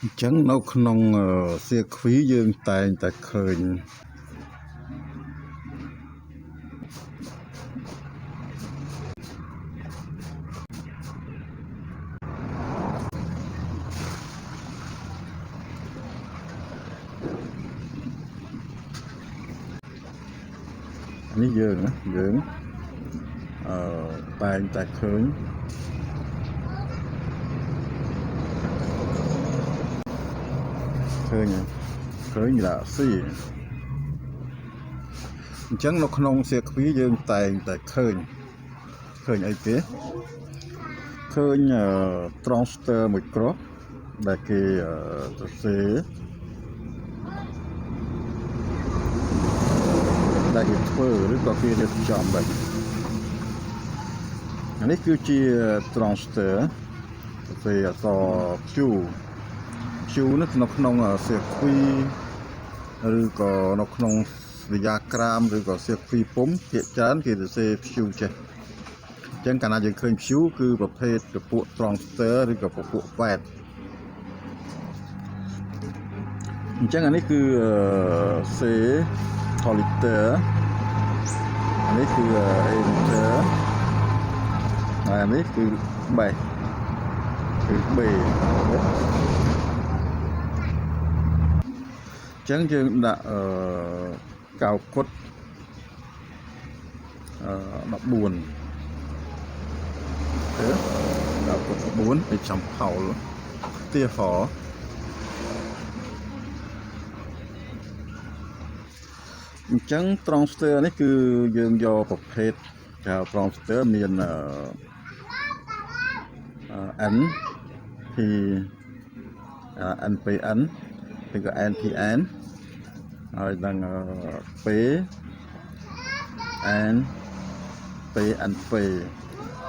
ចឹងនៅក្នុងសៀគ្វីយើងតែងតែឃើញនេះយើងតែងតែឃើញឡាស៊ីអញ្ចឹងនៅក្នុងសៀគ្វីយើងតែងតែឃើញអីគេឃើញtransfer មួយគ្រាប់ដែលគេសរសេរដែលគេធ្វើឬក៏គេរៀបចំបែបនេះគឺជា transfer សរសេរអក្សរ Q នេះនៅក្នុងសៀគ្វីឬក៏នៅក្នុងវិទ្យាក្រាមឬក៏សៀគ្វីពុំភាគច្រើនគេសរសេរ Q ចេះអញ្ចឹងកាលណាយើងឃើញ Q គឺប្រភេទពពួក transfer ឬក៏ពពួកវ៉ែតអញ្ចឹងអានេះគឺ C solitaire អានេះគឺ enter ហើយអានេះគឺ base គឺ B ចឹងយើងដាក់កៅគុត14កៅគុត14ពីចំផោលទាហ្វអញ្ចឹង transfer នេះគឺយើងយកប្រភេទហៅ transfer មានN P NPN ឬក៏ NPN ហើយនឹង P N PNP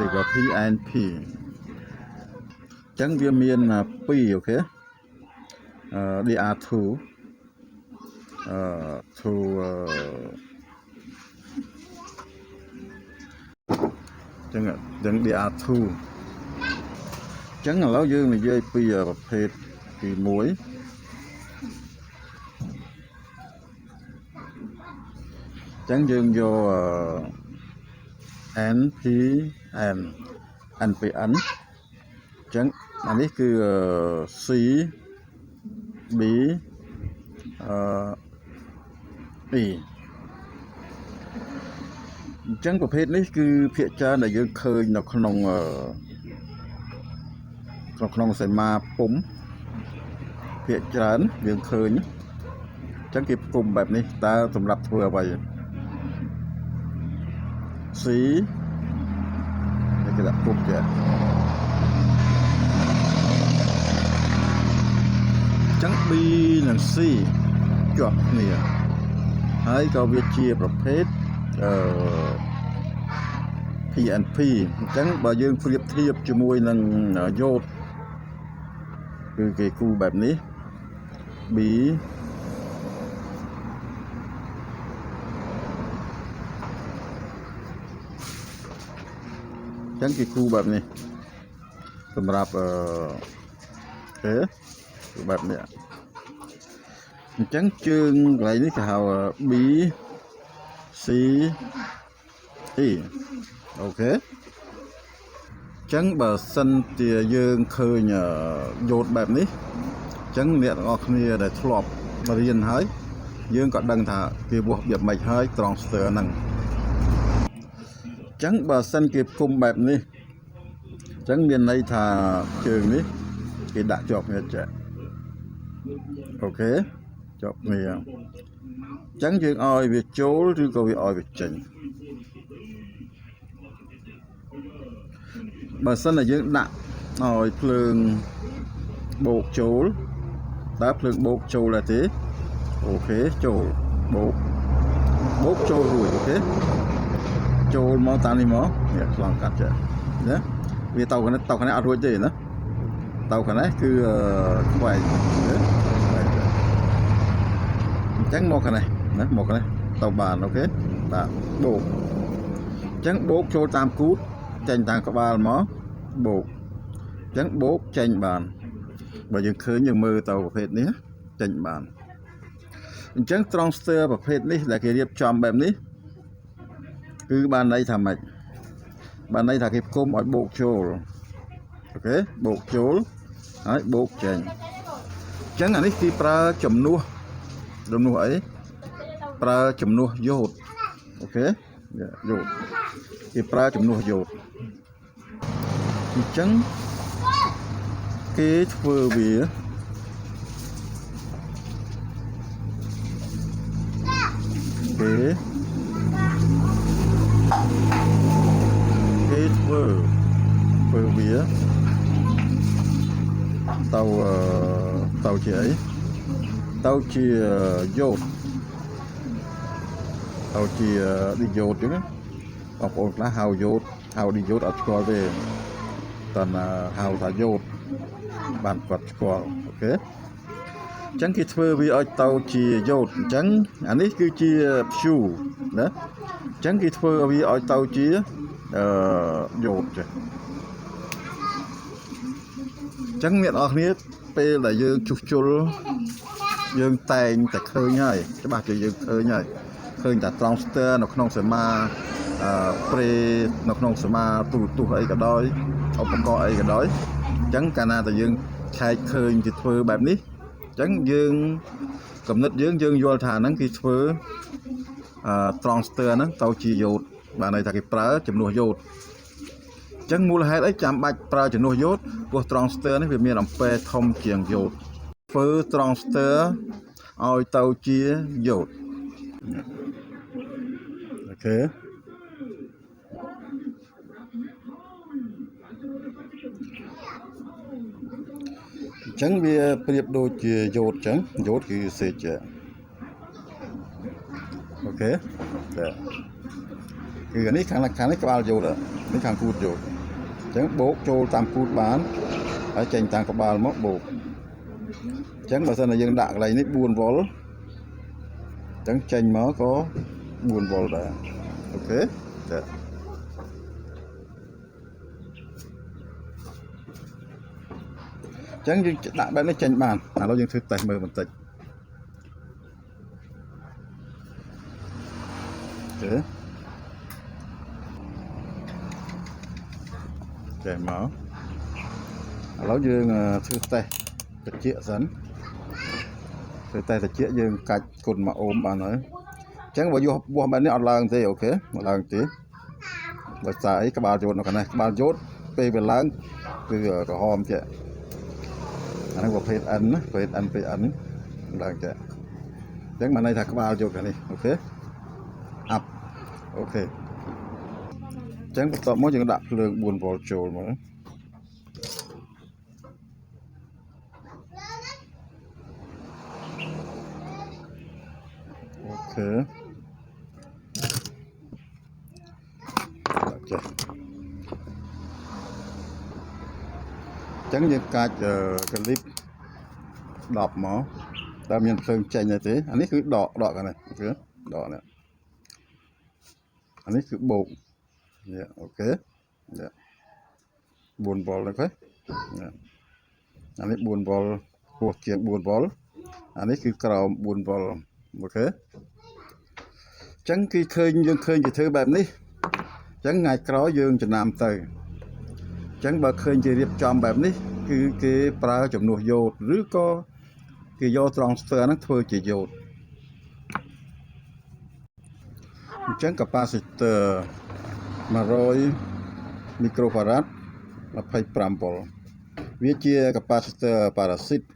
ឬក៏ PNP អញ្ចឹងវាមាន2អូខេDR2 to ចឹងDR2 ចឹងឥឡូវយើងនិយាយពីប្រភេទទី1ចឹងយើងយក NPN NPN ចឹងអានេះគឺ C B E អញ្ចឹងប្រភេទនេះគឺភាគច្រើនដែលយើងឃើញនៅក្នុងសីមាពុំភាគច្រើនយើងឃើញអញ្ចឹងគេពុំបែបនេះតើសម្រាប់ធ្វើអ្វីC គេដាក់ពុំចេះអញ្ចឹង B និង C ជាប់គ្នាហើយក៏វាជាប្រភេទPNP អញ្ចឹងបើយើងប្រៀបធៀបជាមួយនឹងយ៉ូតគឺគេគូបែបនេះ B អញ្ចឹងគេគូបែបនេះសម្រាប់A គឺបែបនេះអញ្ចឹងជើងកន្លែងនេះគេហៅ B C E អូខេអញ្ចឹងបើសិនជាយើងឃើញយ៉ូតបែបនេះអញ្ចឹងអ្នកទាំងអស់គ្នាដែលធ្លាប់រៀនហើយយើងក៏ដឹងថាគេវាស់របៀបម៉េចហើយ transfer ហ្នឹងអញ្ចឹងបើសិនគេគុំបែបនេះអញ្ចឹងមានន័យថាជើងនេះគេដាក់ជាប់គ្នាចេះអូខេជាប់គ្នាអញ្ចឹងយើងឲ្យវាចូលឬក៏វាឲ្យវាចេញបើសិនតែយើងដាក់ឲ្យភ្លើងបូកចូលតើភ្លើងបូកចូលដែរទេអូខេចូលបូកចូលរួចអូខេចូលមកតាមនេះមកនេះឆ្លងកាត់ចេះណាវាទៅខាងនេះអត់រួចទេណាទៅខាងនេះគឺខ្វែងអញ្ចឹងមកខាងនេះណាមកខាងនេះទៅបានអូខេបាទបូកអញ្ចឹងបូកចូលតាមគូតចេញតាមក្បាលមកបូកអញ្ចឹងបូកចេញបាន បើយើងឃើញយើងមើលទៅប្រភេទនេះចេញបានអញ្ចឹង transfer ប្រភេទនេះដែលគេរៀបចំបែបនេះគឺបានន័យថាម៉េចបានន័យថាគេផ្គុំឲ្យបូកចូលអូខេបូកចូលហើយបូកចេញអញ្ចឹងអានេះគេប្រើចំនួនអីប្រើចំនួនយោតអូខេយោតគេប្រើចំនួនយោតអញ្ចឹងគេធ្វើវាគេធ្វើវាទៅជាអីទៅជាយោតទៅជាឌីយ៉ូតចឹងបងប្អូនខ្លះហៅយោតហៅឌីយ៉ូតអត់ស្គាល់ទេតែហៅថាយោតបានគាត់ស្គាល់អូខេអញ្ចឹងគេធ្វើវាឲ្យទៅជាយោតអញ្ចឹងអានេះគឺជាព្យូណាអញ្ចឹងគេធ្វើវាឲ្យទៅជាយោតចាអញ្ចឹងអ្នកនរគ្នាពេលដែលយើងជួសជុលយើងតែងតែឃើញហើយច្បាស់ជាយើងឃើញហើយឃើញតែ transfer នៅក្នុងសមាប្រេនៅក្នុងសមាទូរទស្សន៍អីក៏ដោយឧបករណ៍អីក៏ដោយអញ្ចឹងកាលណាតែយើងឆែកឃើញគេធ្វើបែបនេះអញ្ចឹងយើងកំណត់យើងយល់ថាហ្នឹងគេធ្វើtransfer ហ្នឹងទៅជាយោតបានន័យថាគេប្រើចំនួនយោតអញ្ចឹងមូលហេតុអីចាំបាច់ប្រើចំនួនយោតព្រោះ transfer នេះវាមានអំពែធំជាងយោតធ្វើ transfer ឲ្យទៅជាយោតអូខេអញ្ចឹងវាប្រៀបដូចជាយោតអញ្ចឹងយោតគឺសេចអូខេចាគឺអានេះខាងនេះក្បាលយោតនេះខាងគូតយោតអញ្ចឹងបូកចូលតាមគូតបានហើយចេញតាមក្បាលមកបូកអញ្ចឹងបើសិនតែយើងដាក់កន្លែងនេះ4 វ៉ុលអញ្ចឹងចេញមកក៏4 វ៉ុលដែរអូខេចាអញ្ចឹងយើងដាក់បែបនេះចេញបានឥឡូវយើងធ្វើតេស្តមើលបន្តិចអូខេចេញមកឥឡូវយើងធ្វើតេស្តត្រជាក់សិនធ្វើតេស្តត្រជាក់យើងកាច់គុណ1 អូមបានហើយអញ្ចឹងបើយកបោះបែបនេះអត់ឡើងទេអូខេអត់ឡើងទេបើសារអីក្បាលយោតនៅខាងនេះក្បាលយោតពេលវាឡើងគឺក្រហមចេះអានេះប្រភេទ N ណាប្រភេទ N ឡើងចេះអញ្ចឹងបានន័យថាក្បាលយោតខាងនេះអូខេអាប់អូខេអញ្ចឹងបន្ទាប់មកយើងដាក់ភ្លើង4 វ៉ុលចូលមកអូខេចាអញ្ចឹងយើងកាច់កលីប10មកតែមានភ្លើងចេញទេអានេះគឺដកខាងនេះអូខេដកនេះអានេះគឺបូកនេះអូខេនេះ4 វ៉ុលហ្នឹងឃើញអានេះ4 វ៉ុលហួសជាង4 វ៉ុលអានេះគឺក្រោម4 វ៉ុលអូខេអញ្ចឹងគេយើងឃើញគេធ្វើបែបនេះអញ្ចឹងថ្ងៃក្រោយយើងចំណាំទៅអញ្ចឹងបើឃើញគេរៀបចំបែបនេះគឺគេប្រើចំនួនយោតឬក៏គេយក transfer ហ្នឹងធ្វើជាយោតអញ្ចឹង capacitor 100 microfarad 25 វ៉ុលវាជា capacitor parasite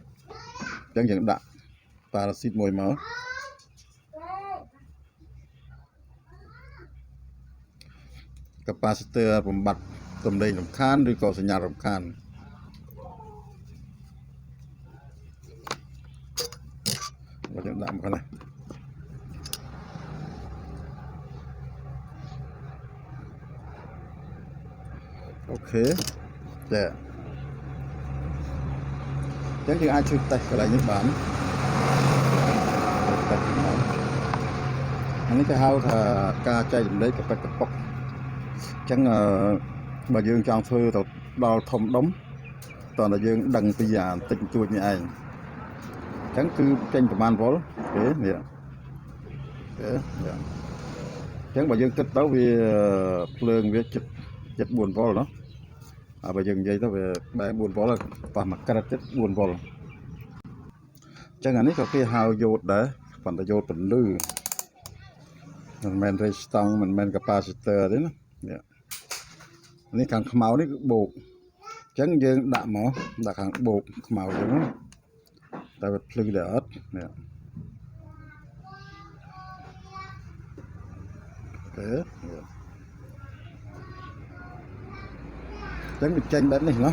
អញ្ចឹងយើងដាក់ parasite មួយមកcapacitor បំបត្តិទំនេញរំខានឬក៏សញ្ញារំខានបើយើងដាក់មកខាងនេះអូខេចាអញ្ចឹងយើងអាចជួយតេស្តកន្លែងនេះបានអានេះគេហៅថាការចែករំលែកកប៉ិតកប៉ុកអញ្ចឹងបើយើងចង់ធ្វើទៅដល់ធំដុំ តតែយើងដឹងពីតិចតួចនេះឯងអញ្ចឹងគឺចេញប្រមាណវ៉ុលទេនេះទេនេះអញ្ចឹងបើយើងគិតទៅវាភ្លើងវាចិត្ត4វ៉ុលណាហើយបើយើងនិយាយទៅវាបែរ4វ៉ុលប៉ះមួយក្រិតចិត្ត4វ៉ុលអញ្ចឹងអានេះក៏គេហៅយ៉ូតដែរប៉ុន្តែយ៉ូតពន្លឺមិនមែន resistance មិនមែន capacitor ទេណានេះខាងខ្មៅនេះគឺបូកអញ្ចឹងយើងដាក់មកដាក់ខាងបូកខ្មៅអញ្ចឹងតែវាភ្លឺដែរអត់នេះទេអញ្ចឹងវាចេញបែបនេះណា